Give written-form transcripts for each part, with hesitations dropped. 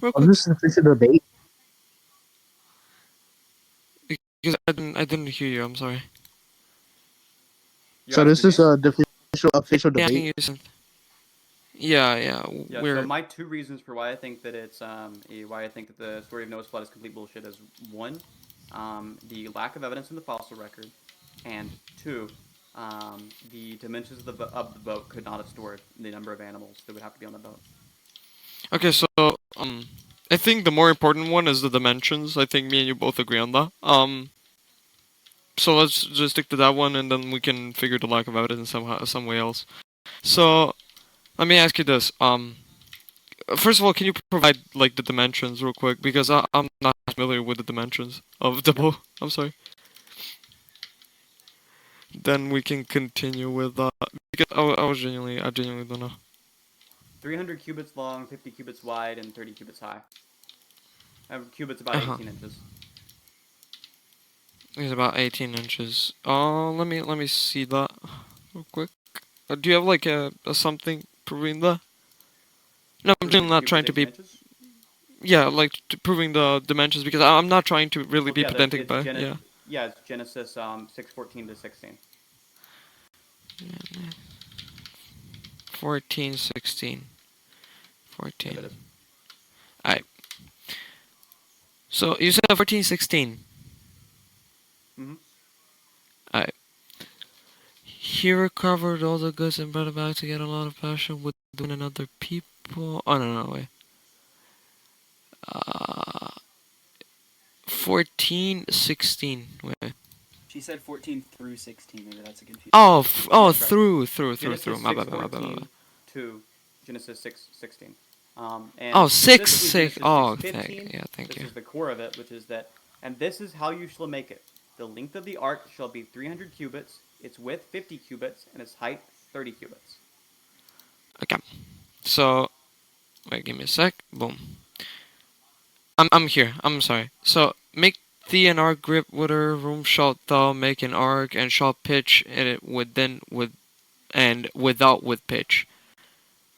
real Was quick? this an official debate? Because I didn't hear you. I'm sorry. You're So this asking is me? a official Yeah, debate. asking you something. Yeah, yeah. Yeah. So We're my two reasons for why I think that why I think that the story of Noah's flood is complete bullshit is one, the lack of evidence in the fossil record, and two, the dimensions of the boat could not have stored the number of animals that would have to be on the boat. okay. So I think the more important one is the dimensions. I think me and you both agree on that. So let's just stick to that one, and then we can figure the lack of evidence somehow, some way else. So let me ask you this. First of all, can you provide like the dimensions real quick because I'm not familiar with the dimensions of the Yep. boat. I'm sorry. Then we can continue with that because I genuinely don't know. 300 cubits long, 50 cubits wide, and 30 cubits high. Cubits about Uh huh. 18 inches. It's about 18 inches. Let me see that real quick. Do you have like a something proving that? No, I'm just 300 not cubits trying is to 18 be. inches? Yeah, like proving the dimensions because I'm not trying to really Well, be yeah, pedantic, but yeah. it's Genesis 6:14 to 16. 14, 16. Yeah, that 14. is. Alright. So you said 14, 16. Mm-hmm. Alright. He recovered all the goods and brought it back to get a lot of passion with doing another people. Oh, no, wait. Uh, 14, 16. Wait. She said 14 through 16. Maybe that's a confusion. Oh, Yeah, correct. through. Genesis My bad, my bad, my bad, my bad. 6:14 to Genesis 6:16. Oh, And 6, specifically 6. Genesis Oh, thank, 6:15, yeah, thank this you. is the core of it, which is that, and this is how you shall make it. The length of the ark shall be 300 cubits, its width 50 cubits, and its height 30 cubits. Okay. So, wait, give me a sec. Boom. I'm here. I'm sorry. So, make thee an ark grip with her room shalt thou make an ark and shalt pitch in it within with and without with pitch.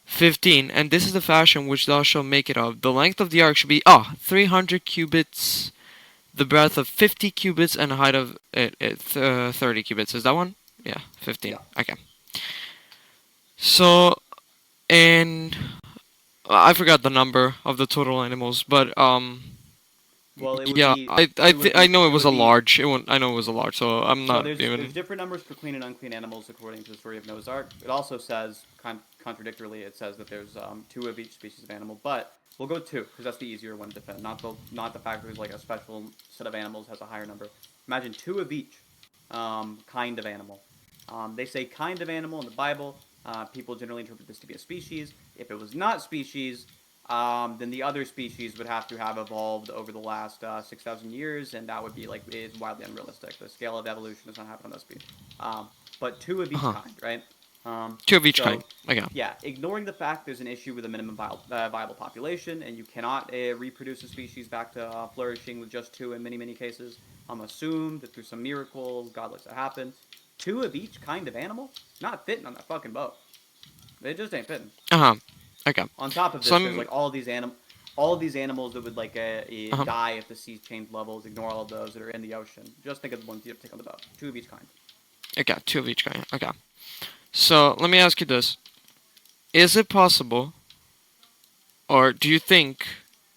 15. And this is the fashion which thou shalt make it of. The length of the ark should be 300 cubits, the breadth of 50 cubits, and the height of 30 cubits. Is that one? Yeah, 15. Yeah. Okay. So, and I forgot the number of the total animals, but Well, it would yeah, be I know it it was would a be large. I know it was a large, so I'm so not there's even. different numbers for clean and unclean animals according to the story of Noah's Ark. It also says contradictorily it says that there's two of each species of animal, but we'll go two because that's the easier one to defend. Not the fact that there's like a special set of animals has a higher number. Imagine two of each kind of animal. They say kind of animal in the Bible. People generally interpret this to be a species. If it was not species, then the other species would have to have evolved over the last 6,000 years, and that would be like is wildly unrealistic. The scale of evolution does not happen on that speed. But two of each Uh huh. kind, right? Two of each kind. So Okay. yeah, ignoring the fact there's an issue with a minimum viable population, and you cannot reproduce a species back to flourishing with just two in many cases. Assume that through some miracle, God lets it happen. Two of each kind of animal, not fitting on that fucking boat. It just ain't fitting. Uh huh. Okay. On top of So this, there's I'm. like all of these animals that would like Uh huh. die if the seas change levels. Ignore all of those that are in the ocean. Just think of the ones you have to take on the boat. Two of each kind. Okay. Two of each kind. Okay. So let me ask you this: is it possible, or do you think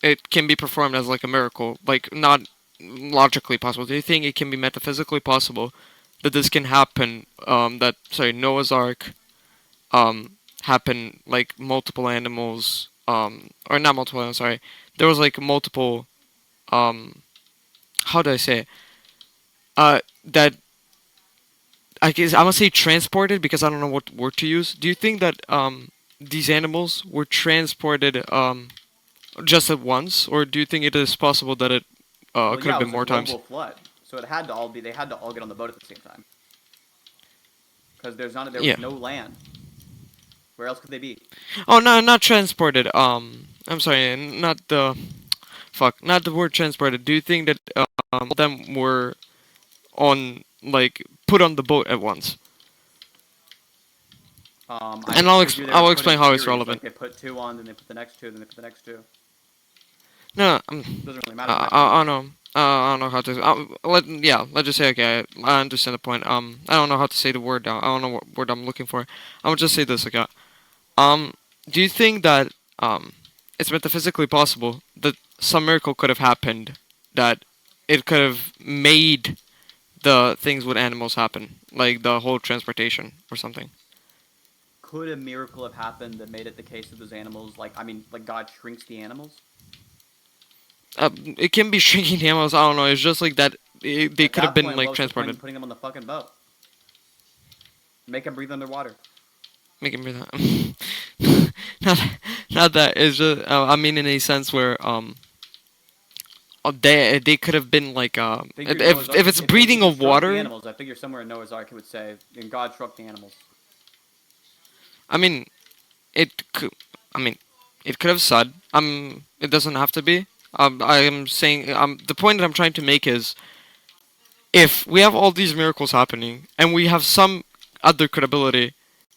it can be performed as like a miracle, like not logically possible? Do you think it can be metaphysically possible that this can happen? That sorry, Noah's Ark happen like multiple animals or not multiple. I'm sorry. There was like multiple how do I say it? That I guess I'm gonna say transported because I don't know what word to use. Do you think that these animals were transported just at once, or do you think it is possible that it Well, could have yeah, it been was a more times? global flood, so it had to all be. They had to all get on the boat at the same time because there Yeah. was no land. Where else could they be? Oh no, not transported. I'm sorry, not the fuck, not the word transported. Do you think that all of them were on like put on the boat at once? I And just told you they were I'll put in explain how it's series. Like relevant. they put two on, then they put the next two, then they put the next two. No, Doesn't really matter. I don't know. I don't know how to. Let's just say okay. I understand the point. I don't know how to say the word now. I don't know what word I'm looking for. I will just say this. Okay. Um, do you think that it's metaphysically possible that some miracle could have happened, that it could have made the things with animals happen, like the whole transportation or something? Could a miracle have happened that made it the case of those animals? Like, I mean, like God shrinks the animals. It can be shrinking animals. I don't know. It's just like that. They At could have that been point, like what was the point in transported. putting them on the fucking boat? Make them breathe underwater. Making me that. not, not that. It's just. I mean, in a sense where they could have been like Figure Noah's Ark. if it's breathing If it of shrunk the water. animals, I figure somewhere in Noah's Ark it would say, "And God shrunk the animals." I mean, it could. I mean, it could have said. It doesn't have to be. I am saying. The point that I'm trying to make is, if we have all these miracles happening, and we have some other credibility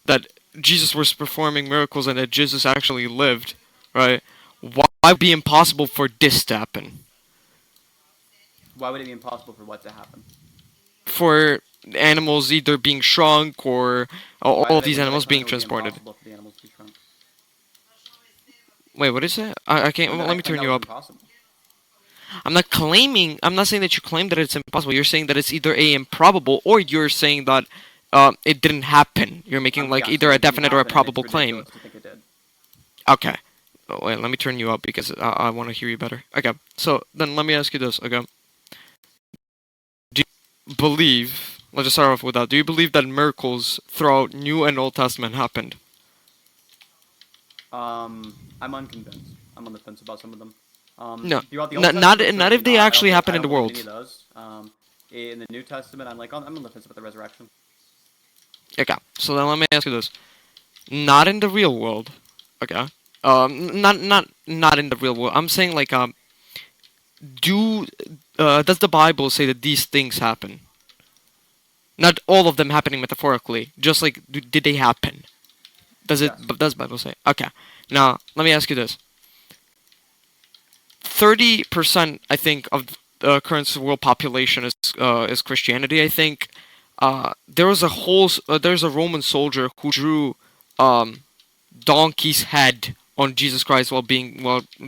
that Jesus was performing miracles and that Jesus actually lived, right? Why would it be impossible for this to happen? Why would it be impossible for what to happen? For animals either being shrunk or all of these Why do they animals claim being it would be transported. impossible for the animals to be shrunk? Wait, what is it? I can't. When Well, did let I me claim turn that you was up. impossible? I'm not claiming. I'm not saying that you claim that it's impossible. You're saying that it's either a improbable, or you're saying that it didn't happen. You're making like I'm either saying a it didn't definite or a happen, and it's probable claim. ridiculous to think it did. Okay. Oh, wait, let me turn you up because I want to hear you better. Okay. So then let me ask you this. Okay. Do you believe? Let's just start off with that. Do you believe that miracles throughout New and Old Testament happened? I'm unconvinced. I'm on the fence about some of them. No. Throughout the Old Not Testament, not certainly if they not. actually I happen in don't the believe any world. of those. In the New Testament, I'm on the fence about the resurrection. Okay. So then let me ask you this. Not in the real world. Okay. Not in the real world. I'm saying like do does the Bible say that these things happen? Not all of them happening metaphorically. Just like did they happen? Does it? Yes. Does the Bible say? Okay. Now let me ask you this. 30%, I think, of the current world population is Christianity. I think there was there's a Roman soldier who drew donkey's head on Jesus Christ while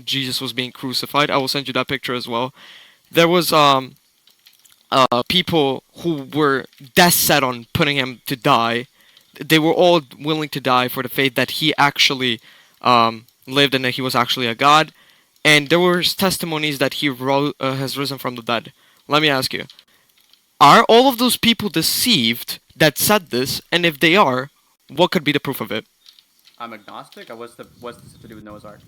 Jesus was being crucified. I will send you that picture as well. There was people who were dead set on putting him to die. They were all willing to die for the faith that he actually lived and that he was actually a god. And there were testimonies that he has risen from the dead. Let me ask you: are all of those people deceived that said this? And if they are, what could be the proof of it? I'm agnostic. What's this have to do with Noah's Ark?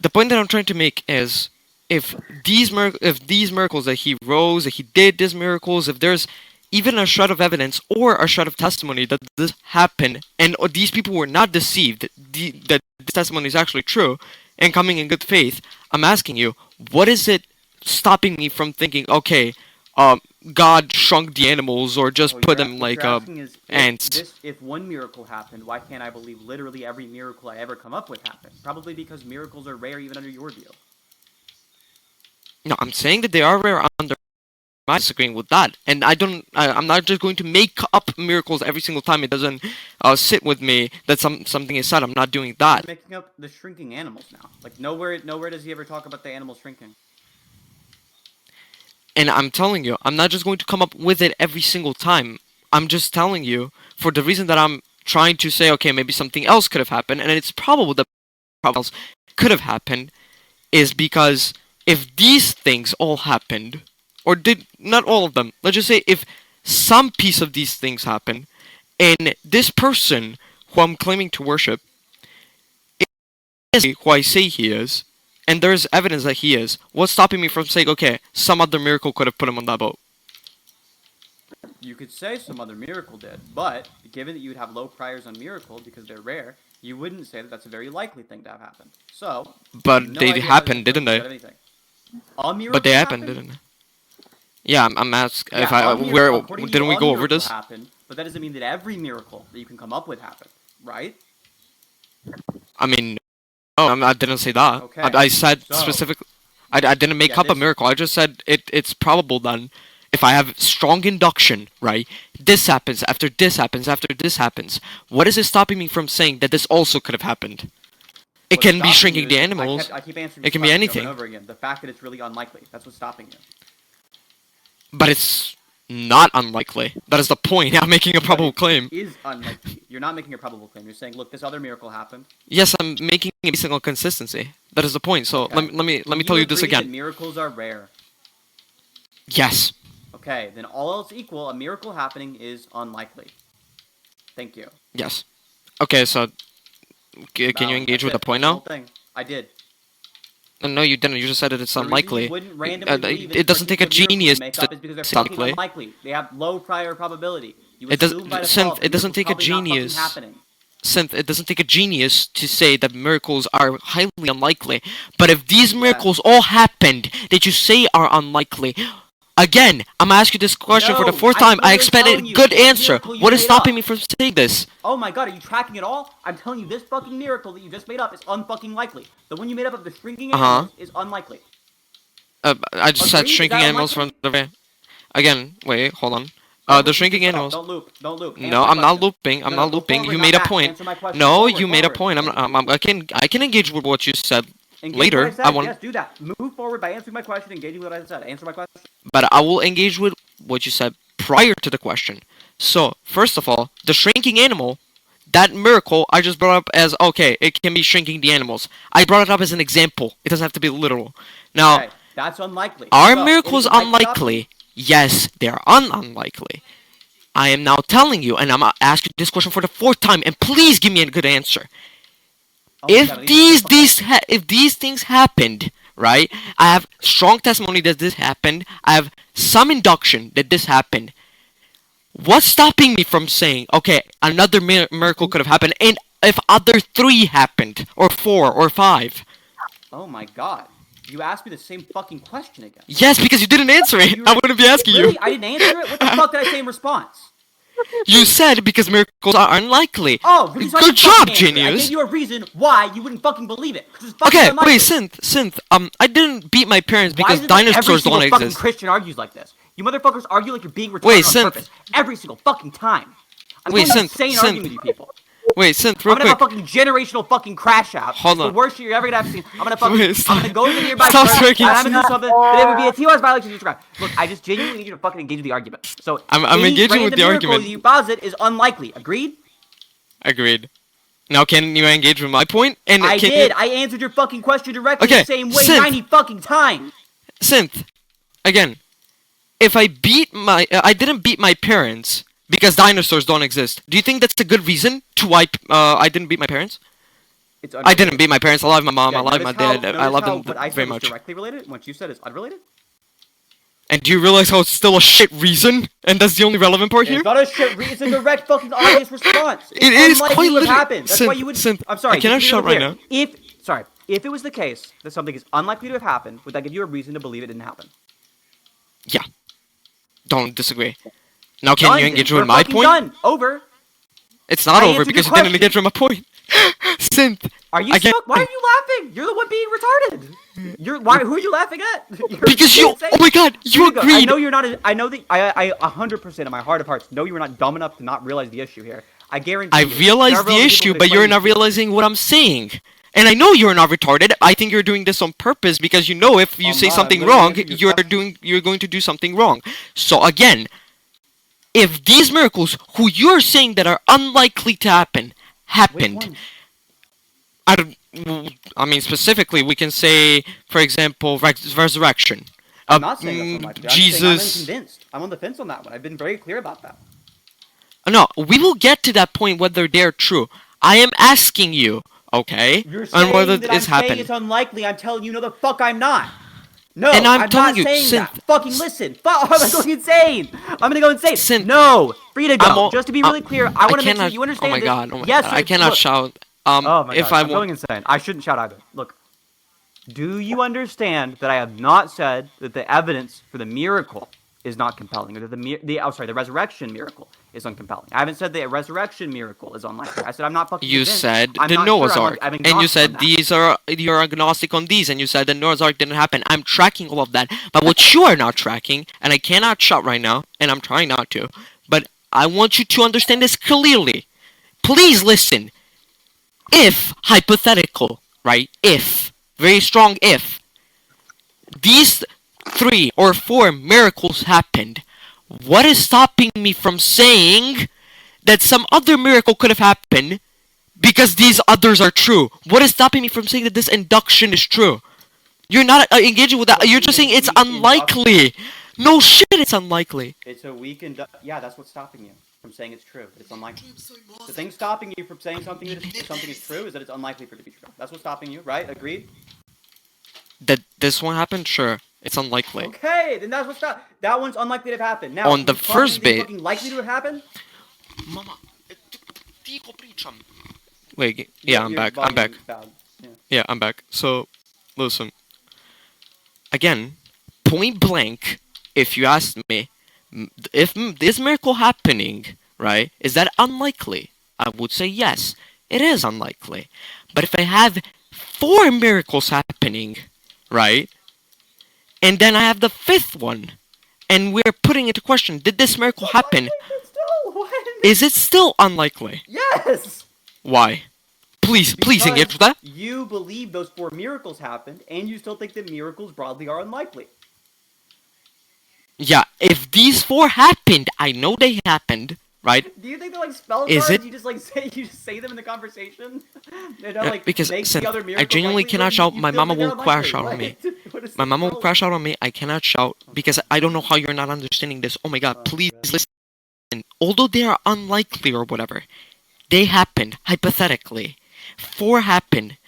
The point that I'm trying to make is, if if these miracles that he rose, that he did these miracles, if there's even a shred of evidence or a shred of testimony that this happened, and these people were not deceived, that this testimony is actually true, and coming in good faith, I'm asking you, what is it stopping me from thinking, okay, God shrunk the animals or just Oh, put them what like you're asking is ants? if one miracle happened, why can't I believe literally every miracle I ever come up with happened? Probably because miracles are rare even under your view. No, I'm saying that they are rare under. I'm disagreeing with that, and I'm not just going to make up miracles every single time. It doesn't sit with me that something is said. I'm not doing that. You're making up the shrinking animals now. Like nowhere does he ever talk about the animals shrinking. And I'm telling you, I'm not just going to come up with it every single time. I'm just telling you for the reason that I'm trying to say, okay, maybe something else could have happened, and it's probable that something else could have happened, is because if these things all happened, or did not all of them, let's just say if some piece of these things happened, and this person who I'm claiming to worship is who I say he is, and there's evidence that he is, what's stopping me from saying, okay, some other miracle could have put him on that boat? You could say some other miracle did, but given that you would have low priors on miracle because they're rare, you wouldn't say that that's a very likely thing to have happened. So, I have But no they idea how you happened, can didn't claim they? anything. A miracle But they happened, happened? didn't they? Yeah, I'm asking if Yeah, I a miracle, where according to didn't you, we a go over miracle this? happened, but that doesn't mean that every miracle that you can come up with happened, right? I mean, Oh, I didn't say that. Okay, I said so- specifically. I didn't make Yeah, up a this- miracle. I just said it's probable then. If I have strong induction, right? This happens after this happens after this happens. What is it stopping me from saying that this also could have happened? It What's can be stopping shrinking you the is- animals. I keep answering It this can be question anything. over and over again. The fact that it's really unlikely. That's what's stopping you. But it's not unlikely. That is the point. I'm making a probable claim. It is unlikely. You're not making a probable claim. You're saying, look, this other miracle happened. Yes, I'm making a single consistency. That is the point. So Okay. let me Do tell you this agree that again. miracles are rare. Yes. Okay, then all else equal, a miracle happening is unlikely. Thank you. Yes. Okay, so can Now, you engage that's with the it. point That's the now? whole thing. I did. No, you didn't. You just said that it's The reason unlikely. you wouldn't randomly believe in It doesn't take a particular miracles genius you make to up is because they're it's fucking unlikely. unlikely. They have low prior probability. You It does- assume by Synth, default it doesn't the take a miracle's probably not fucking genius. happening. Synth, it doesn't take a genius to say that miracles are highly unlikely. But if these miracles all happened that you say are unlikely, again, I'm gonna ask you this question for the No, fourth I'm time. I literally expected telling a you, good this answer. miracle you What is made stopping up. me from saying this? Oh my god, are you tracking it all? I'm telling you, this fucking miracle that you just made up is unfucking likely. The one you made up of the shrinking Uh-huh. animals is unlikely. I just said Agreed? Is shrinking that animals from unlikely? the. Again, wait, hold on. Don't The loop, shrinking just shut up. animals. Don't loop. Don't loop. Answer No, my I'm not question. looping. I'm No, not go looping. forward, You not made a back. point. Answer my question. No, Forward, you made a forward. point. I can engage with what you said Engage later. What I, said. I want, Yes, do that. Move forward by answering my question, engaging what I said. Answer my question. but I will engage with what you said prior to the question. So, first of all, the shrinking animal, that miracle I just brought up as okay, it can be shrinking the animals. I brought it up as an example. It doesn't have to be literal. Now, Okay, that's unlikely. are So, miracles any like stuff- unlikely? Yes, they are unlikely. I am now telling you, and I'm asking this question for the fourth time, and please give me a good answer. Oh my God, I need to- If these things happened, right? I have strong testimony that this happened. I have some induction that this happened. What's stopping me from saying, okay, another miracle could have happened, and if other three happened, or four, or five? Oh my god. You asked me the same fucking question again. Yes, because you didn't answer it. You I wouldn't be asking Really? you. I didn't answer it? What the fuck did I say in response? You said because miracles are unlikely. Oh, because I Good didn't fucking job, answer it. I genius. gave you a reason why you wouldn't fucking believe it. 'Cause it's fucking Okay, unlikely. wait, Synth, I didn't beat my parents Why because is it that every dinosaurs single don't fucking exist. Christian argues like this? You motherfuckers argue like you're being retarded Wait, on Synth. purpose. Every single fucking time. I'm Wait, going Synth, insane Synth. arguing with you people. Wait, Synth, I'm real gonna have quick. a fucking generational fucking crash out. Hold It's on. the worst shit you're ever gonna have seen. I'm gonna fucking, Wait, I'm stop. gonna go to the nearby Stop church, striking. and I'm gonna do something that it would be a TOS violation to subscribe. Look, I just genuinely need you to fucking engage with the argument. So, I'm any engaging with random the miracle argument. that you posit is unlikely. Agreed? Agreed. Now, can you engage with my point? And I can did. You... I answered your fucking question directly Okay, the same way Synth. 90 fucking times. Synth, again, if I didn't beat my parents because dinosaurs don't exist. Do you think that's a good reason to why I didn't beat my parents? It's I didn't beat my parents. I love my mom. Yeah, I love my notice how- dad. I notice love how them what I very said was much. directly related, and what you said is unrelated. And do you realize how it's still a shit reason? And that's the only relevant part here? It's not a shit. It's a direct fucking obvious response. It's It is unlikely quite to have literally- happened. That's why Synth, you would. Synth, I'm sorry. I cannot just to be shout right really now. clear, if it was the case that something is unlikely to have happened, would that give you a reason to believe it didn't happen? Yeah. Don't disagree. Now, can Done, you then. engage We're with my fucking point? Done. Over. It's not I over answered because your you didn't question. engage with my point. Synth. Are you Again- stuck? Why are you laughing? You're the one being retarded. Who are you laughing at? You're Because you. insane. Oh my god, you FreeDaGoat, I agreed. know you're not. I know that. I 100% in my heart of hearts know you were not dumb enough to not realize the issue here. I guarantee. I you, realized several the other people issue, could but you're explain not this to you. realizing what I'm saying. And I know you're not retarded. I think you're doing this on purpose because you know if you I'm say not. I'm something literally wrong, answering your question. you're going to do something wrong. So again, if these miracles, who you're saying that are unlikely to happen, Which happened, one? I mean specifically, we can say, for example, resurrection. I'm not saying that's unlikely. I'm saying I'm Jesus. unconvinced. I'm on the fence on that one. I've been very clear about that. No, we will get to that point whether they're true. I am asking you, okay, You're on saying whether that I'm it's saying happened. it's unlikely. I'm telling you, no, the fuck, I'm not. No, And I'm not telling you, saying that. Synth- Fucking listen. Fuck, I'm going insane. I'm gonna go insane. Synth- No, FreeDaGoat. I'm all- Just to be really clear, I want to make sure cannot- you understand Oh my this. god! Oh my Yes, god! I you- cannot look. shout. Oh my if god, I I'm going want, insane. I shouldn't shout either. Look, do you understand that I have not said that the evidence for the miracle is not compelling, or that the resurrection miracle is uncompelling. I haven't said the resurrection miracle is unlikely. I said I'm not fucking You convinced. said I'm the not Noah's sure. Ark, I'm and you agnostic on said that. you're agnostic on these, and you said the Noah's Ark didn't happen. I'm tracking all of that, but what you are not tracking, and I cannot shout right now, and I'm trying not to, but I want you to understand this clearly. Please listen. If hypothetical, right? If very strong if these 3 or 4 miracles happened, what is stopping me from saying that some other miracle could have happened because these others are true? What is stopping me from saying that this induction is true? You're not engaging with that. It's a You're just saying weak it's induction. unlikely. No shit, it's unlikely. It's a weak yeah, that's what's stopping you from saying it's true. It's unlikely. The thing stopping you from saying something is true is that it's unlikely for it to be true. That's what's stopping you, right? Agreed? That this one happened, sure. It's unlikely. Okay, then that's what's that one's unlikely to have happened. Now, On the first bit. fucking likely to have happened? Mama, wait, yeah, I'm Your back. I'm back. volume is bad. Yeah. Yeah, I'm back. So, listen. Again, point blank, if you ask me, if this miracle happening, right, is that unlikely? I would say yes, it is unlikely. But if I have 4 miracles happening, right, and then I have the 5th one, and we're putting into question, did this miracle happen? Is it still unlikely? Yes! Why? Please engage with that. You believe those 4 miracles happened, and you still think that miracles broadly are unlikely. Yeah, if these 4 happened, I know they happened, right? Do you think they're like spell Is cards? it- You just say them in the conversation? They don't like because make Sinthe, the other I miracles genuinely likely, cannot but shout. you My still mama think they're will crash unlikely. out on me. What is My this mama will spell? crash out on me. I cannot shout because I don't know how you're not understanding this. Oh my god, Oh, please God. listen. Although they are unlikely or whatever, they happened hypothetically. 4 happened,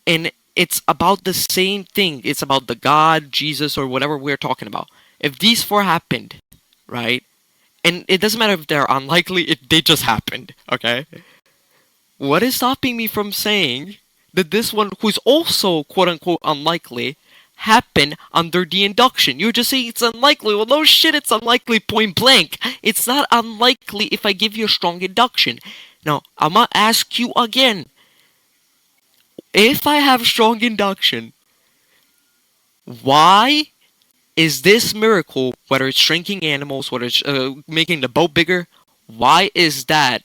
and it's about the same thing. It's about the God, Jesus, or whatever we're talking about. If these 4 happened, right? And it doesn't matter if they're unlikely, they just happened, okay? What is stopping me from saying that this one, who's also quote unquote unlikely, happened under the induction? You're just saying it's unlikely. Well, no shit, it's unlikely point blank. It's not unlikely if I give you a strong induction. Now, I'm gonna ask you again. If I have strong induction, why is this miracle, whether it's shrinking animals, whether it's making the boat bigger, why is that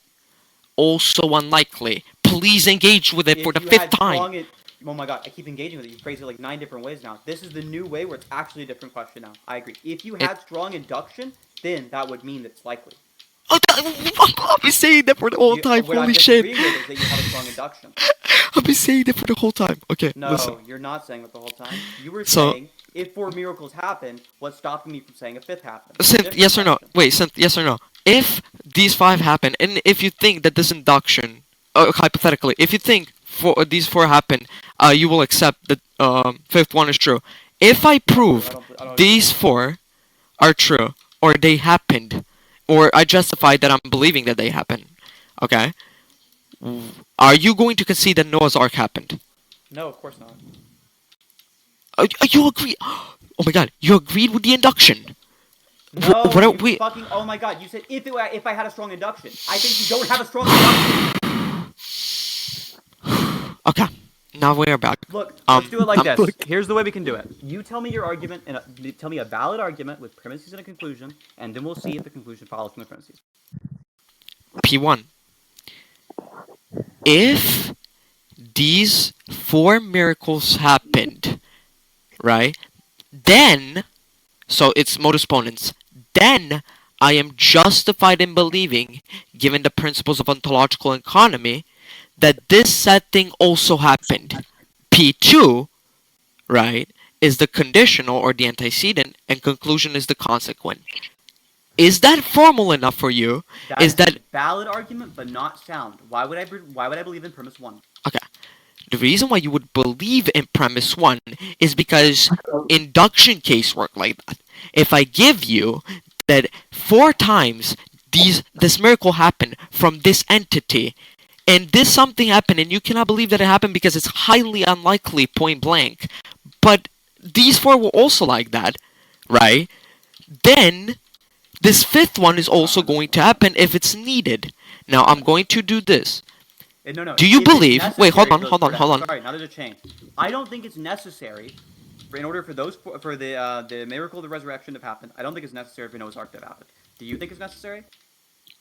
also unlikely? Please engage with it If for the you 5th had time. strong oh my god, I keep engaging with it. You phrase it like 9 different ways now. This is the new way where it's actually a different question now. I agree. If you had strong induction, then that would mean that it's likely. Oh, I've been saying that for the whole time. What I'm Holy shit. disagreeing with is that you have a strong induction. I've been saying that for the whole time. Okay, No, listen. you're not saying it the whole time. You were So- saying if 4 miracles happened, what's stopping me from saying a 5th happened? Sint, yes or no? Wait, Sint, yes or no? If these 5 happen, and if you think that this induction, hypothetically, if you think these 4 happen, you will accept that 5th one is true. If I prove I don't these 4 are true, or they happened, or I justify that I'm believing that they happened, okay? Are you going to concede that Noah's Ark happened? No, of course not. You agree? Oh my god, you agreed with the induction. No, what are you we- fucking. Oh my god, you said if I had a strong induction. I think you don't have a strong induction. Okay, now we are back. Look, let's do it like this. look- Here's the way we can do it. You tell me your argument and tell me a valid argument with premises and a conclusion, and then we'll see if the conclusion follows from the premises. P1. If these 4 miracles happened, right? Then, so it's modus ponens. Then I am justified in believing, given the principles of ontological economy, that this said thing also happened. P2, right, is the conditional or the antecedent, and conclusion is the consequent. Is that formal enough for you? Is That's that a valid argument, but not sound. Why would I believe in premise 1? okay? The reason why you would believe in premise 1 is because induction case work like that. If I give you that 4 times this miracle happened from this entity, and this something happened, and you cannot believe that it happened because it's highly unlikely, point blank. But these 4 were also like that, right? Then This fifth one is also going to happen if it's needed. Now I'm going to do this. No. Do you If it's believe? Wait, hold necessary on, for those hold four on, to hold happen. on. Sorry, now there's a chain. I don't think it's necessary in order for the miracle of the resurrection to happen. I don't think it's necessary for Noah's Ark to happen. Do you think it's necessary?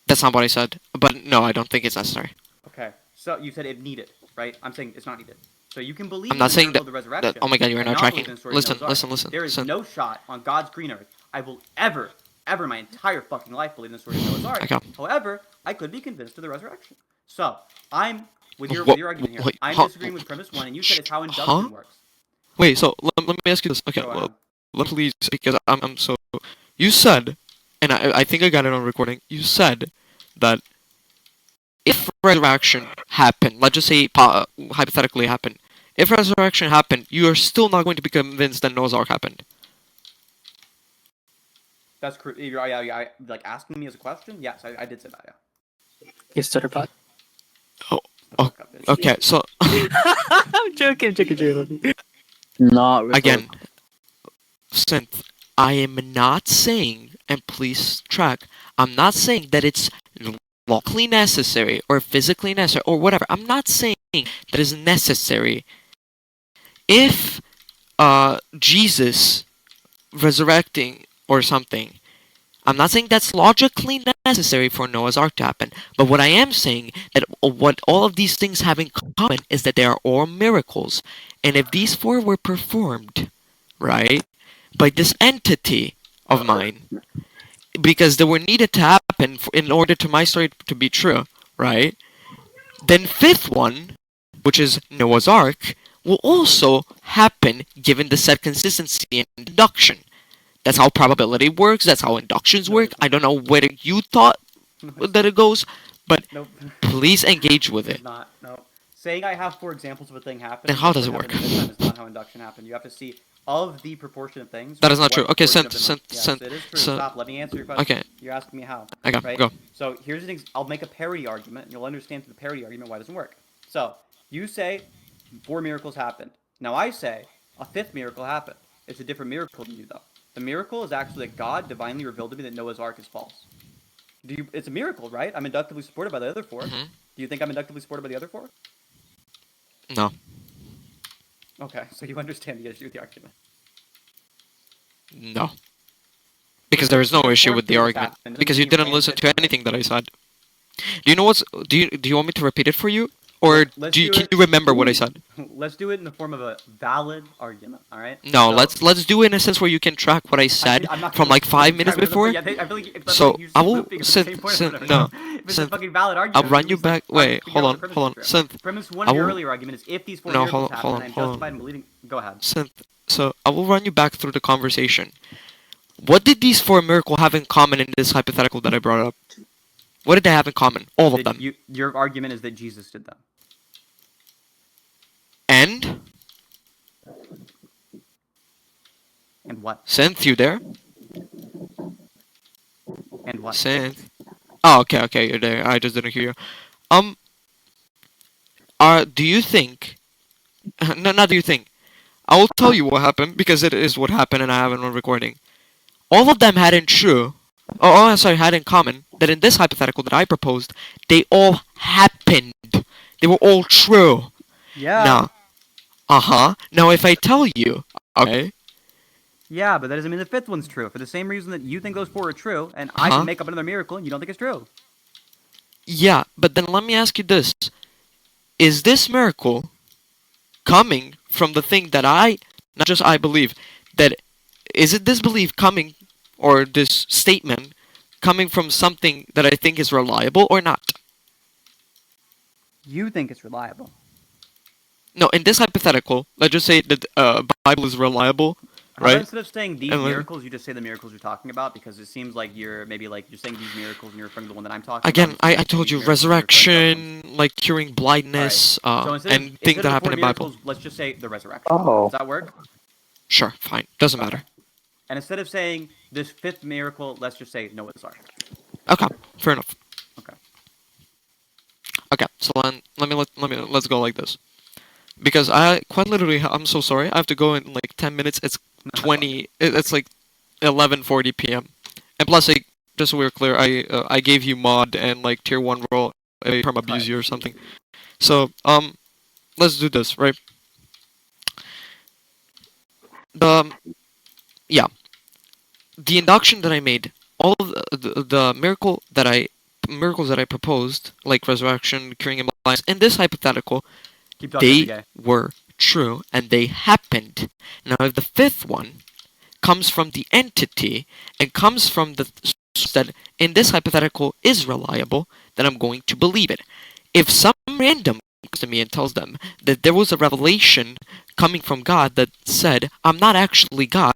That's not what I said. But no, I don't think it's necessary. Okay. So you said if needed, right? I'm saying it's not needed. So you can I'm believe in not the saying miracle that. of the resurrection Oh my God, you are and not not believe tracking. in the story of Listen, Noah's Ark. listen, listen, There is listen. no shot on God's green earth I will ever, my entire fucking life believe in the story of Noah's Ark. Okay. However, I could be convinced of the resurrection. So I'm with your What? argument here. Wait, I'm huh? disagreeing with premise one, and you said it's how Huh? induction works. Wait, so let me ask you this. Okay, Go well, ahead. please, because I'm so. You said, and I think I got it on recording. You said that if resurrection happened, let's just say hypothetically happened, if resurrection happened, you are still not going to be convinced that Noah's Ark happened. That's like asking me as a question. Yes, I did say that. Yeah. You stutter pot. Oh, The oh fuck up, bitch. okay. So I'm joking. Not recording. again, Synth, I am not saying, and please track, I'm not saying that it's lawfully necessary or physically necessary or whatever. I'm not saying that is necessary. If Jesus resurrecting or something, I'm not saying that's logically necessary for Noah's Ark to happen. But what I am saying that what all of these things have in common is that they are all miracles. And if these four were performed, right, by this entity of mine, because they were needed to happen in order to my story to be true, right? Then fifth one, which is Noah's Ark, will also happen given the set consistency and induction. That's how probability works. That's how inductions No, work. it's I not. don't know where you thought No, it's that it goes, but Nope. please engage with It's it. not. No. Saying I have four examples of a thing happen Then and how guess does what it happened work? the fifth time is not how induction happened. You have to see of the proportion of things. That is not true. What Okay, proportion sent, of them are. sent, Yes, sent. it is true. So, Stop. Let me answer your question. okay, You're asking me how. I got Right? go. So here's an I'll make a parity argument, and you'll understand through the parity argument why it doesn't work. So you say four miracles happened. Now I say a fifth miracle happened. It's a different miracle than you though. The miracle is actually that God divinely revealed to me that Noah's Ark is false. It's a miracle, right? I'm inductively supported by the other four. Hmm. Do you think I'm inductively supported by the other four? No, Okay, so you understand the issue with the argument. no, because there is no issue with the Fourth argument. happened, doesn't Because mean you you didn't can't listen fit to something. anything that I said. Do you know what's? Do you want me to repeat it for you, or Let's do you do can it. you remember what I said? Let's do it in the form of a valid argument. All right. No, So, let's do it in a sense where you can track what I said I'm not from gonna like listen to 5 minutes the entire before. Yeah, I feel like if So you just I keep will looping at the same synth, point synth, over and no, over. If it's a synth. fucking valid argument, I'll it run means you like, back. why don't you Wait, figure hold out on, what the premise hold on, is true? synth. Premise one I of your will. earlier argument is if these four No, miracles hold happen, on, I'm hold on. justified in believing. Go ahead. Synth. So I will run you back through the conversation. What did these four miracles have in common in this hypothetical that I brought up? What did they have in common? All of them. Your argument is that Jesus did them. And And what? Synth, you there? And what? Synth. Oh, okay, you're there. I just didn't hear you. Um, do you think? No, not do you think? I will tell you what happened because it is what happened, and I have it on recording. All of them had in true. Oh, sorry, had in common that in this hypothetical that I proposed, they all happened. They were all true. Yeah. Now, Now, if I tell you, okay, Yeah, but that doesn't mean the fifth one's true. For the same reason that you think those four are true, and I Uh-huh. can make up another miracle, and you don't think it's true. yeah, but then let me ask you this: is this miracle coming from the thing that not just I believe, that is it this belief coming, or this statement coming from something that I think is reliable or not? You think it's reliable. No, in this hypothetical, let's just say that Bible is reliable, How about right? instead of saying these And miracles, you just say the miracles you're talking about? Because it seems like you're saying these miracles and you're referring to the one that I'm talking Again, about. I told you resurrection, like curing blindness, So and things that happen in the Bible. miracles, let's just say the resurrection. Oh. Does that work? Sure, fine, doesn't matter. And instead of saying this fifth miracle, let's just say Noah's Ark. Okay, fair enough. Okay. Okay, so then let's go like this. Because I quite literally, I'm so sorry. I have to go in like 10 minutes. It's 20. It's like 11:40 p.m. And plus, like, just so we're clear, I gave you mod and like tier 1 roll a perm abuse Right. you or something. So let's do this, right? The yeah, the induction that I made, all of the miracles that I proposed, like resurrection, curing imbalance, in this hypothetical, Keep talking, they FreeGay. were true and they happened. Now, if the fifth one comes from the entity and comes from the source that in this hypothetical is reliable, then I'm going to believe it. If some random comes to me and tells them that there was a revelation coming from God that said, I'm not actually God,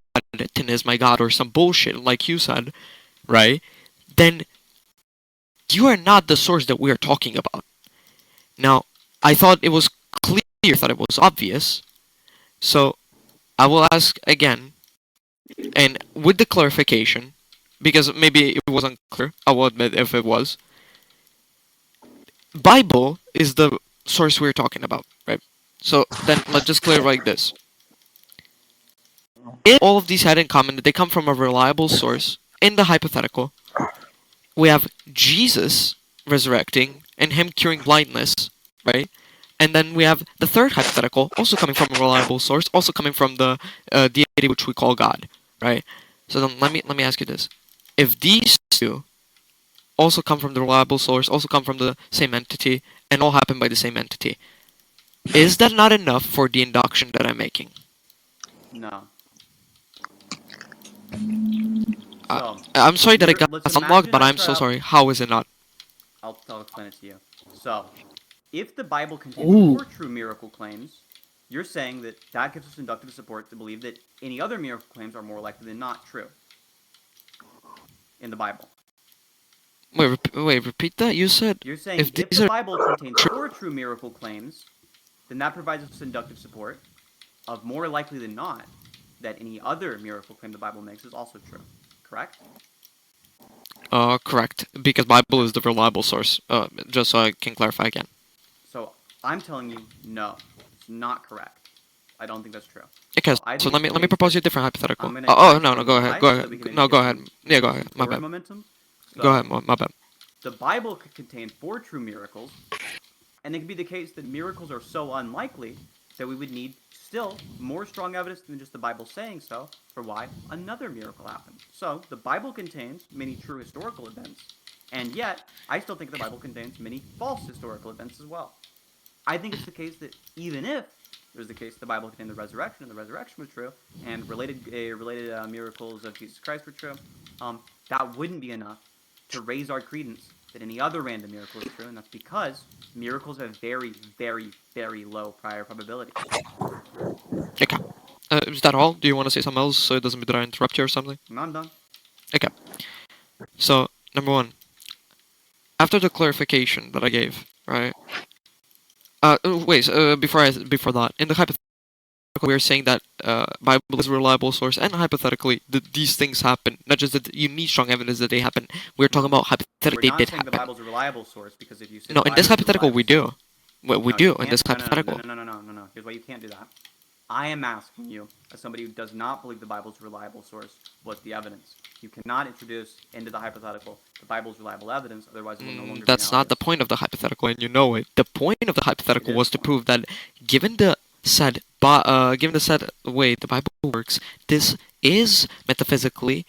Tin is my God, or some bullshit like you said, right? Then you are not the source that we are talking about. Now, I thought it was clear, I thought it was obvious, so I will ask again, and with the clarification, because maybe it wasn't clear, I will admit if it was. Bible is the source we're talking about, right? So then let's just clear like this. If all of these had in common that they come from a reliable source, in the hypothetical, we have Jesus resurrecting and him curing blindness, right? And then we have the third hypothetical, also coming from a reliable source, also coming from the deity which we call God, right? So then let me ask you this: if these two also come from the reliable source, also come from the same entity, and all happen by the same entity, is that not enough for the induction that I'm making? No. Uh, So, I'm sorry that I got let's unlocked, but imagine I'm so sorry. How is it not? I'll explain it to you. So, if the Bible contains Ooh. 4 true miracle claims, you're saying that that gives us inductive support to believe that any other miracle claims are more likely than not true in the Bible. Wait, repeat that. You said You're saying if if these the are Bible contains true. 4 true miracle claims, then that provides us inductive support of more likely than not that any other miracle claim the Bible makes is also true. Correct? Correct, because Bible is the reliable source. Just so I can clarify again. So I'm telling you, no, it's not correct. I don't think that's true. Okay, I so think let it's the me case propose that you a different hypothetical. I'm gonna Oh, no, explain go ahead, why, go so ahead. that we can maybe No, get go ahead. some Yeah, go ahead. My forward bad. momentum. So, Go ahead. My bad. the Bible could contain 4 true miracles, and it could be the case that miracles are so unlikely that we would need still more strong evidence than just the Bible saying so for why another miracle happened. So the Bible contains many true historical events, and yet I still think the Bible contains many false historical events as well. I think it's the case that even if it was the case the Bible contained the resurrection and the resurrection was true, and related miracles of Jesus Christ were true, that wouldn't be enough to raise our credence that any other random miracle is true, and that's because miracles have very, very, very low prior probability. Okay. Is that all? Do you want to say something else so it doesn't be that I interrupt you or something? I'm done. Okay. So number one, after the clarification that I gave, right? Wait. Before that, in the hypothetical, we are saying that Bible is a reliable source, and hypothetically, these things happen. Not just that you need strong evidence that they happen. We're talking about We're hypothetically they not did saying the happen. Bible's a reliable source because if you say No, the in this Bible is a hypothetical reliable we do. source, We no, you do in this can't. hypothetical. No. Here's why you can't do that. I am asking you, as somebody who does not believe the Bible's a reliable source, what's the evidence? You cannot introduce into the hypothetical the Bible's reliable evidence, otherwise it will no longer be That's not the analogous. point of the hypothetical, and you know it. The point of the It hypothetical is was the to point. prove that, given the said way the Bible works, this is metaphysically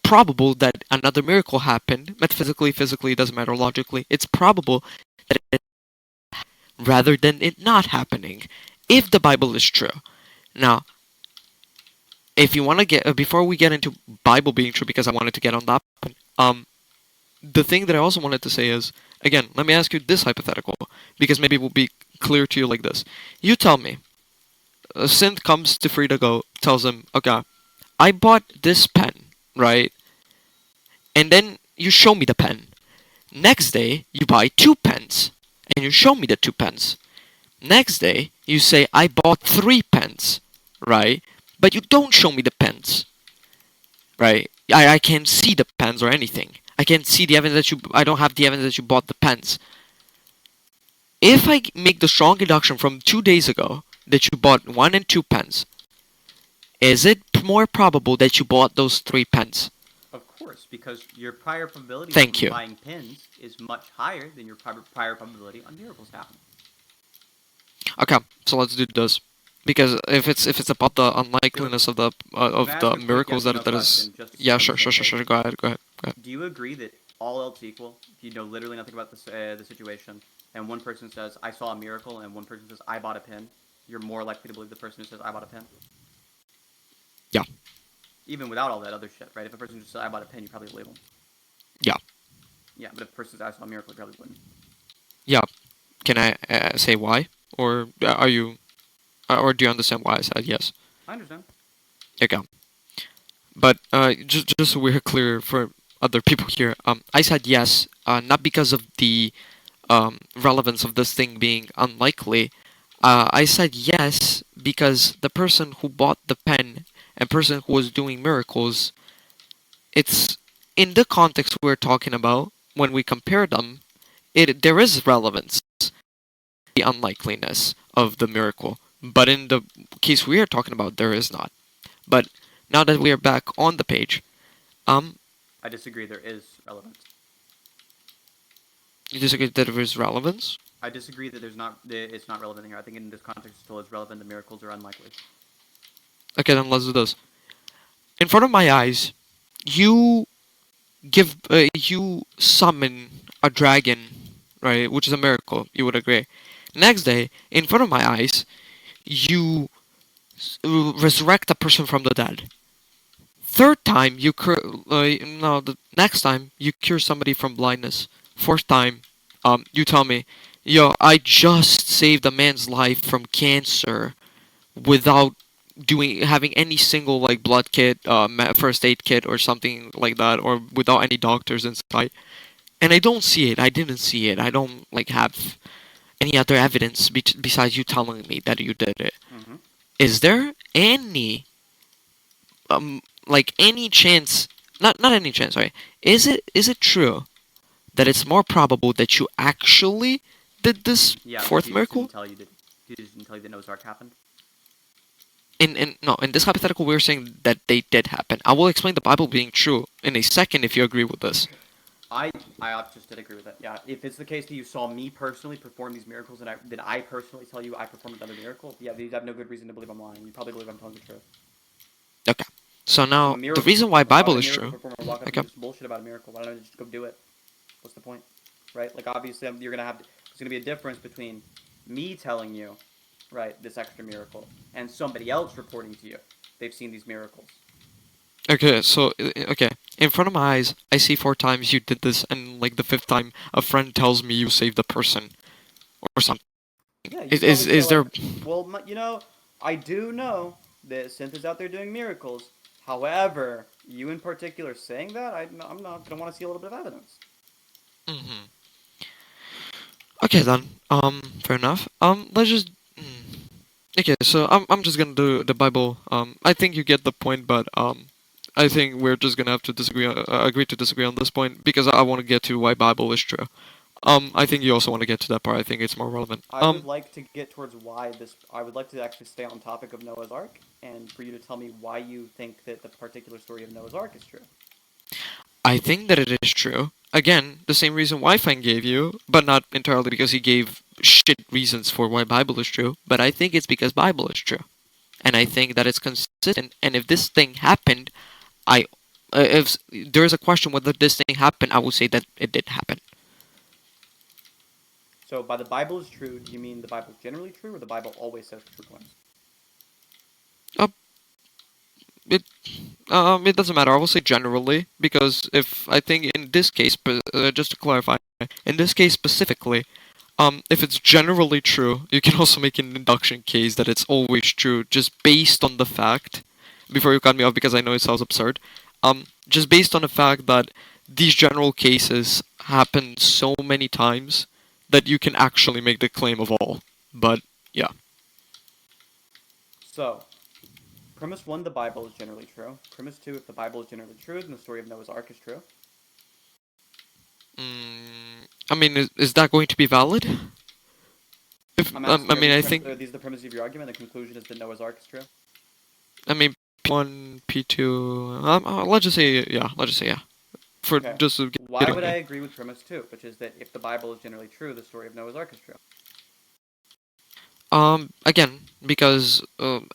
probable that another miracle happened. Metaphysically, physically, it doesn't matter. Logically, it's probable that it rather than it not happening, if the Bible is true. Now, if you want to get before we get into Bible being true, because I wanted to get on that point, the thing that I also wanted to say is, again, let me ask you this hypothetical, because maybe it will be clear to you like this. You tell me, Sinthe comes to FreeDaGoat, tells him, okay, I bought this pen, right? And then you show me the pen. Next day, you buy 2 pens, and you show me the 2 pens. Next day, you say, I bought 3 pens, right? But you don't show me the pens, right? I can't see the pens or anything. I can't see the evidence that I don't have the evidence that you bought the pens. If I make the strong deduction from 2 days ago that you bought 1 and 2 pens, is it more probable that you bought those 3 pens? Of course, because your prior probability Thank of you. buying pins is much higher than your prior probability on miracles happening. Okay, so let's do this. Because if it's about the unlikeliness Can I ask the a quick miracles yes or that no that is, question, just so yeah, we're on the sure, same page? sure. Go ahead, go ahead, go ahead. Do you agree that all else equal, if you know literally nothing about the situation, and one person says, I saw a miracle, and one person says, I bought a pin, you're more likely to believe the person who says, I bought a pin? Yeah. Even without all that other shit, right? If a person just said, I bought a pin, you probably believe them. Yeah. Yeah, but if a person says, I saw a miracle, you probably wouldn't. Yeah. Can I say why, or are you, or do you understand why I said yes? I understand. Okay. But just so we're clear for other people here, I said yes, not because of the relevance of this thing being unlikely. I said yes because the person who bought the pen and person who was doing miracles, it's in the context we're talking about when we compare them. There is relevance, the unlikeliness of the miracle, but in the case we are talking about, there is not. But now that we are back on the page, I disagree, there is relevance. you disagree that there is relevance? I disagree that it's not relevant here. I think in this context still is relevant, the miracles are unlikely. Okay, then let's do this. In front of my eyes, you you summon a dragon, right? Which is a miracle. You would agree. Next day, in front of my eyes, you resurrect a person from the dead. Third time, you cure. No, the next time you cure somebody from blindness. Fourth time, you tell me, yo, I just saved a man's life from cancer without having any single like blood kit, first aid kit or something like that, or without any doctors in sight. And I don't see it. I didn't see it. I don't like have any other evidence besides you telling me that you did it. Mm-hmm. Is there any like any chance? Not any chance. Sorry. Is it true that it's more probable that you actually did this Yeah, but fourth Jesus miracle? didn't tell you that. Jesus didn't tell you that Noah's Ark happened. In this hypothetical, we're saying that they did happen. I will explain the Bible being true in a second if you agree with this. I just did agree with that. Yeah, if it's the case that you saw me personally perform these miracles, and did I personally tell you I performed another miracle? Yeah, you have no good reason to believe I'm lying. You probably believe I'm telling the truth. Okay. So I'm now a the reason why Bible is true. performer. Walk up Okay. and just bullshit about a miracle. Why don't I just go do it? What's the point, right? Like obviously, you're gonna have. There's gonna be a difference between me telling you, right, this extra miracle, and somebody else reporting to you they've seen these miracles. Okay. So okay. In front of my eyes, I see 4 times you did this, and like the fifth time, a friend tells me you saved the person, or something. Yeah, you Is there? well, I do know that Synthe out there doing miracles. However, you in particular saying that, I'm not gonna want to see a little bit of evidence. Mhm. Okay then. Fair enough. Let's just. Okay, so I'm just gonna do the Bible. I think you get the point, but I think we're just gonna have to disagree, agree to disagree on this point because I want to get to why Bible is true. I think you also want to get to that part. I think it's more relevant. I would like to get towards why this. I would like to actually stay on topic of Noah's Ark, and for you to tell me why you think that the particular story of Noah's Ark is true. I think that it is true. Again, the same reason Wi-Fi gave you, but not entirely because he gave shit reasons for why Bible is true. But I think it's because Bible is true, and I think that it's consistent. And if this thing happened, I if there is a question whether this thing happened, I would say that it did happen. So, by the Bible is true, do you mean the Bible is generally true, or the Bible always says true claims? It it doesn't matter. I will say generally because if I think in this case, just to clarify, in this case specifically, if it's generally true, you can also make an induction case that it's always true, just based on the fact. Before you cut me off, because I know it sounds absurd. Just based on the fact that these general cases happen so many times that you can actually make the claim of all. But yeah. So, premise one, the Bible is generally true. Premise two, if the Bible is generally true, then the story of Noah's Ark is true. I mean, is that going to be valid? If, I'm asking, I mean, I think. are these the premises of your argument? The conclusion is that Noah's Ark is true? I mean, P1, P2. Let's just say yeah. Let's just say yeah. for Okay. just to Why getting would me. I agree with premise 2, which is that if the Bible is generally true, the story of Noah's Ark is true? Again, because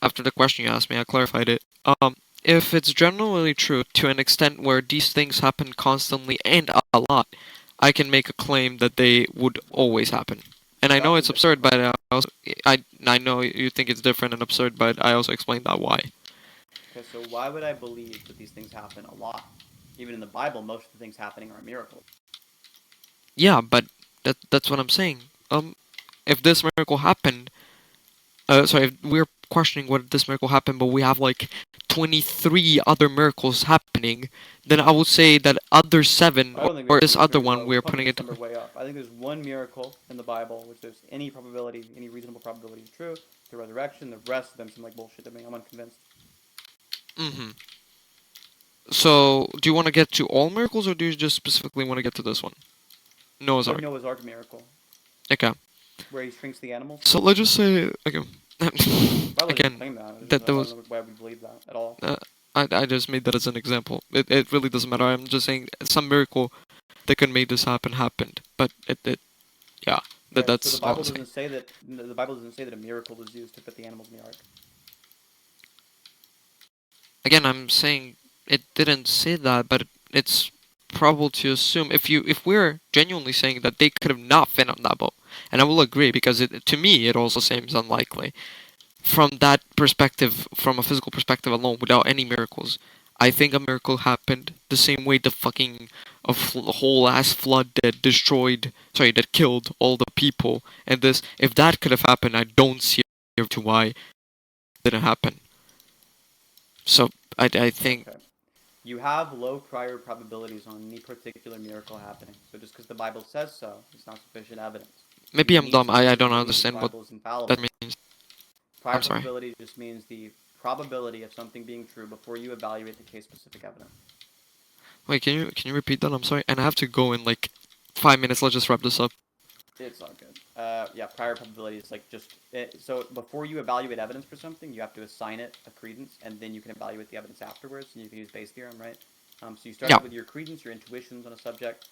after the question you asked me, I clarified it. If it's generally true to an extent where these things happen constantly and a lot, I can make a claim that they would always happen. And I know That's a it's different absurd, but claim. I know you think it's different and absurd, but I also explained that why. Okay, so why would I believe that these things happen a lot? Even in the Bible, most of the things happening are miracles. Yeah, but that's what I'm saying. If this miracle happened, sorry, if we're questioning what this miracle happened, but we have like 23 other miracles happening, then I would say that other seven I don't think we or have this other 23 one we're we're pumping putting this it. number way up. I think there's one miracle in the Bible which there's any probability, any reasonable probability is true. The resurrection, the rest of them seem like bullshit to me. I'm unconvinced. Mm-hmm. So, do you want to get to all miracles, or do you just specifically want to get to this one? Noah's The Ark. Noah's Ark miracle, Okay. where he shrinks the animals. So let's just say, okay. The Bible doesn't Again, claim that. I that there don't was. know why we believe that at all. Uh, I just made that as an example. It really doesn't matter. I'm just saying some miracle that could make this happen happened. But yeah, Okay, so the that's all Bible I'm saying. doesn't say that. The Bible doesn't say that a miracle was used to put the animals in the ark. Again, I'm saying it didn't say that, but it's probable to assume if we're genuinely saying that they could have not fit on that boat, and I will agree because to me it also seems unlikely from that perspective, from a physical perspective alone, without any miracles. I think a miracle happened the same way the fucking whole ass flood that destroyed, sorry, that killed all the people. And this, if that could have happened, I don't see to why it didn't happen. So I think Okay. You have low prior probabilities on any particular miracle happening. So just because the Bible says so, it's not sufficient evidence. maybe You I'm need dumb. some I reason don't to believe that the understand what Bible is that infallible. means. Prior I'm sorry. probability just means the probability of something being true before you evaluate the case-specific evidence. Wait, can you repeat that? I'm sorry. And I have to go in like 5 minutes. Let's just wrap this up. It's all good. Yeah, prior probability is like just so before you evaluate evidence for something, you have to assign it a credence, and then you can evaluate the evidence afterwards, and you can use Bayes' theorem, right? So you start Yeah. out with your credence, your intuitions on a subject.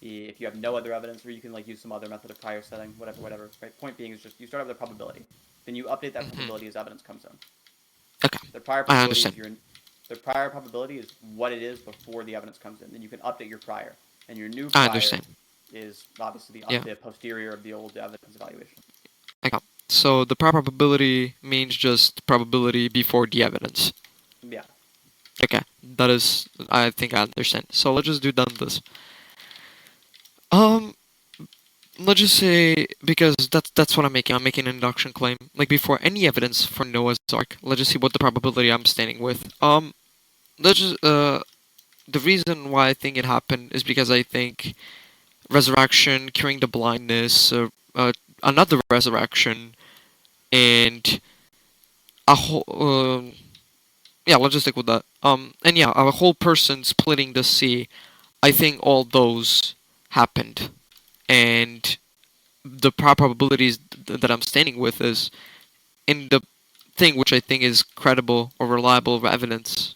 If you have no other evidence, or you can like use some other method of prior setting, whatever. Right. Point being is just you start out with a probability, then you update that Hmm. probability as evidence comes in. Okay. The prior I probability is understand. your the prior probability is what it is before the evidence comes in. Then you can update your prior, and your new I prior understand. is obviously Yeah. the posterior of the old evidence evaluation. Okay. So the probability means just probability before the evidence. Yeah. Okay. That is, I think I understand. So let's just do done this. Um, let's just say because that's what I'm making. I'm making an induction claim. Like before any evidence for Noah's Ark. Let's just see what the probability I'm standing with. Let's just the reason why I think it happened is because I think resurrection, curing the blindness, another resurrection, and a whole. Yeah, let's just stick with that. And yeah, a whole person splitting the sea. I think all those happened, and the probabilities that I'm standing with is in the thing which I think is credible or reliable evidence.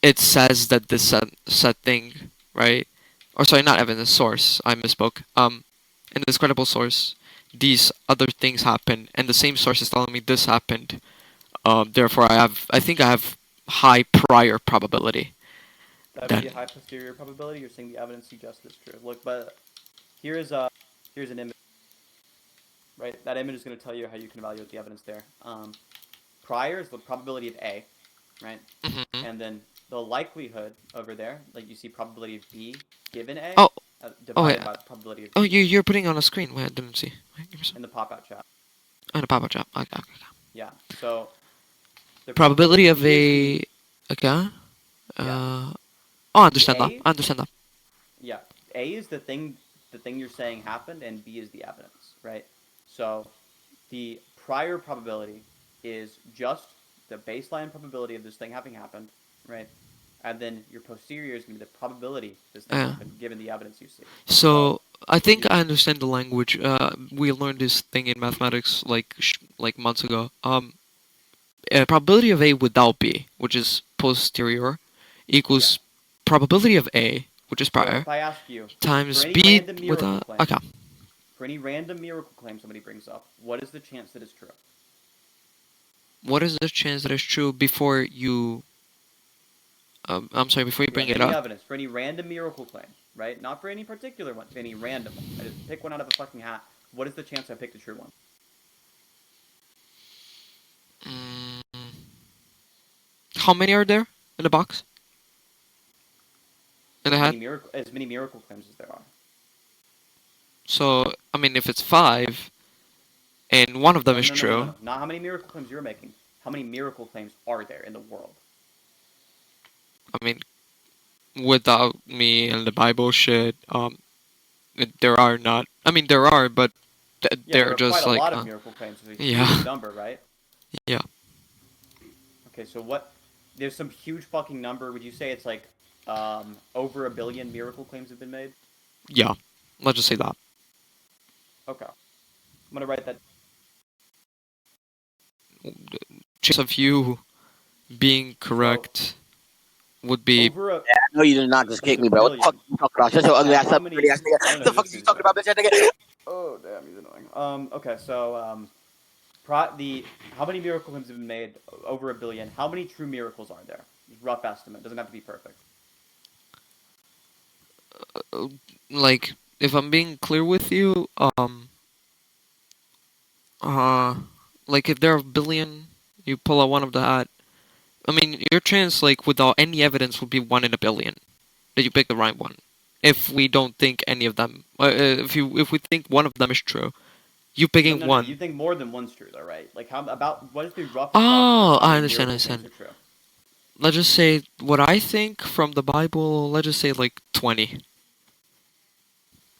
It says that this said thing, right? Or sorry, not evidence, source. I misspoke. In this credible source, these other things happen, and the same source is telling me this happened. Therefore, I think I have high prior probability. That would be a Then, high posterior probability. You're saying the evidence suggests it's true. Look, but here's here's an image, right? That image is going to tell you how you can evaluate the evidence there. Prior is the probability of A, right? hmm And then the likelihood over there, like you see probability of B given A, oh, divided yeah. by the probability of Oh, B you're putting on a screen. Wait, I didn't see. Wait, give me some. in the pop-out chat. Oh, the pop-up job. Okay, okay. Yeah. So the Probability probability of B is the a. Okay. yeah. Oh, I understand that. A I understand that. Yeah, A is the thing you're saying happened, and B is the evidence, right? So the prior probability is just the baseline probability of this thing having happened, right? And then your posterior is going to be the probability this thing Yeah. happened, given the evidence you see. So So I think you, I understand the language. We learned this thing in mathematics like months ago. Probability of A without B, which is posterior, yeah, equals probability of A, which is So prior, if I ask you, times for any B random with miracle a... claim, Okay. for any random miracle claim somebody brings up, what is the chance that it's true? What is the chance that it's true before you... I'm sorry, before you If you bring have it any up? evidence for any random miracle claim, right? Not for any particular one, any random one. I just pick one out of a fucking hat. What is the chance I picked the true one? Mm, how many are there in the box? In the hat? As many miracle claims as there are. So, I mean, if it's 5, and one of them No, is no, no, no, no, true, no. Not how many miracle claims you're making. How many miracle claims are there in the world? I mean, without me and the Bible shit, there are not. I mean, there are, but Yeah, there they're are quite just a like, lot of miracle claims. It's a yeah, huge number, right? yeah, Okay, so what? There's some huge fucking number. Would you say it's like over 1 billion miracle claims have been made? yeah. Let's just say that. Okay, I'm gonna write that. Chance of you being So correct would be... over a No, you did not just there's kick a me, bro. What the fuck billion. you talking about? Shut your ugly ass How up, many? pretty ass nigga. I don't What know the who fuck this are you is, talking but about, bitch ass nigga? oh damn, he's annoying. Okay, so how many miracle claims have been made? Over 1 billion. How many true miracles are there? Rough estimate. Doesn't have to be perfect. like, if I'm being clear with you, uh, like if there are a billion, you pull out one of the hat. I mean, your chance, like, without any evidence, would be 1 in 1 billion that you pick the right one. If we don't think any of them, if we think one of them is true, you No, picking no, no. You one. think more than one's true, though, right? Like how about what is the rough approximate Oh, of how I many understand. I miracle claims understand. are true? Let's just say what I think from the Bible. Let's just say like 20.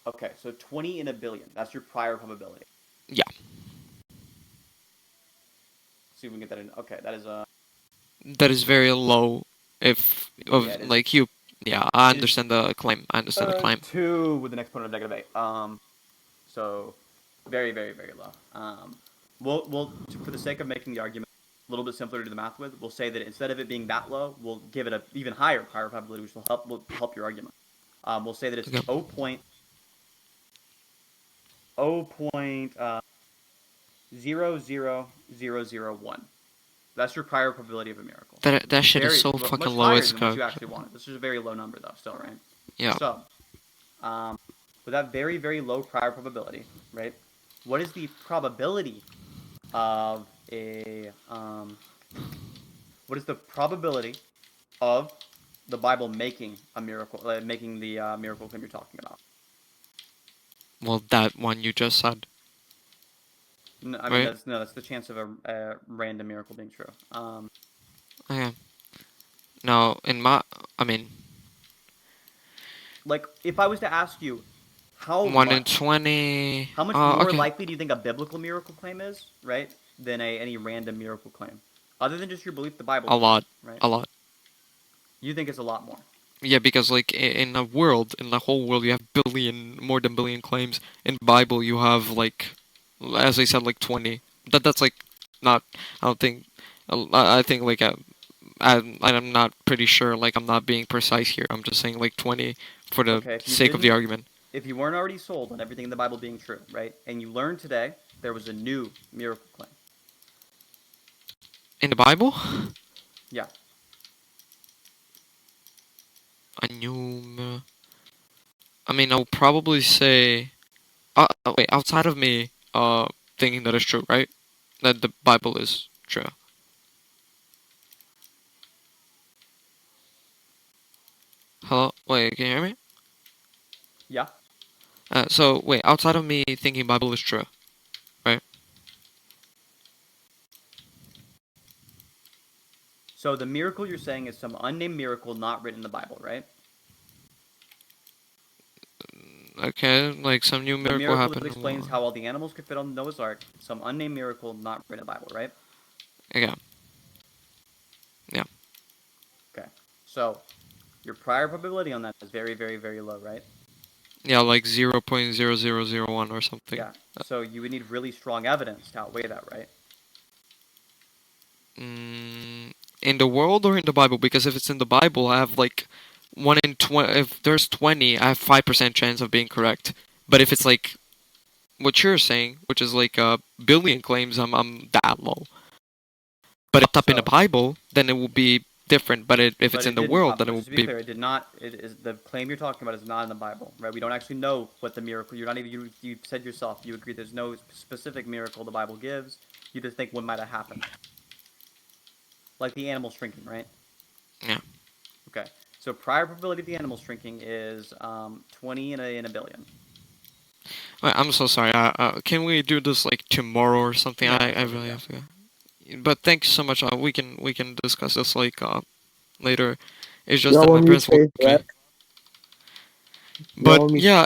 Okay, so 20 in 1 billion. That's your prior probability. Yeah, See if we can get that in. Okay, that is that is very low. If yeah, of it is. like you, yeah, I It is understand the claim. I understand the claim. 2 with an exponent of -8. So very, very, very low. For the sake of making the argument a little bit simpler to do the math with, we'll say that instead of it being that low, we'll give it a even higher probability, which will help your argument. We'll say that it's Okay. 0.00001. That's your prior probability of a miracle. That shit is Very so fucking much low. higher It's than what you cooked. actually wanted. This is a very low number, though, still, right? Yeah. So, with that very, very low prior probability, right? What is the probability of what is the probability of the Bible making a miracle, making the miracle claim you're talking about? Well, that one you just said, No, I mean right? that's the chance of a random miracle being true. Okay. Now, I mean, Like if I was to ask you, how 1 in 20. how much more Okay. likely do you think a biblical miracle claim is, right, than any random miracle claim, other than just your belief the Bible's A true, lot. right? A lot. You think it's a lot more. Yeah, because like in a world, in the whole world, you have more than billion claims. In Bible, you have like, as I said, like 20. That's like not. I don't think. I think like I'm not pretty sure. Like I'm not being precise here. I'm just saying like 20 for the Okay, sake of the argument. if you weren't already sold on everything in the Bible being true, right, and you learned today there was a new miracle claim. In the Bible, Yeah. a new. I mean, I would probably say. Wait, outside of me, thinking that it's true, right? That the Bible is true. Hello? Wait, can you hear me? Yeah. So wait, outside of me thinking Bible is true, right? So the miracle you're saying is some unnamed miracle not written in the Bible, right? Okay, like some new The miracle miracle that happened. explains how all the animals could fit on Noah's Ark, some unnamed miracle not written in the Bible, right? Okay, yeah, Okay. So your prior probability on that is very, very, very low, right? yeah, like 0.0001 or something. Yeah. So you would need really strong evidence to outweigh that, right? Mm, in the world or in the Bible? Because if it's in the Bible, I have like 1 in 20. If there's 20, I have 5% chance of being correct. But if it's like what you're saying, which is like a billion claims, I'm that low. But if it's up in the So- Bible, then it will be different. But if But it's it in the didn't world, pop then up. it will Just to be be. clear, it did not. It is the claim you're talking about is not in the Bible, right? We don't actually know what the miracle. You're not even. You said yourself. You agree. There's no specific miracle the Bible gives. You just think one might have happened, like the animal shrinking, right? Yeah. Okay. So prior probability of the animal shrinking is 20 in a billion. Wait, I'm so sorry. Can we do this like tomorrow or something? Yeah, I absolutely, really yeah. have to go. But thanks so much. We can discuss this like later. It's just Y'all that my want me to parents woke stay me. back? Y'all But want me yeah,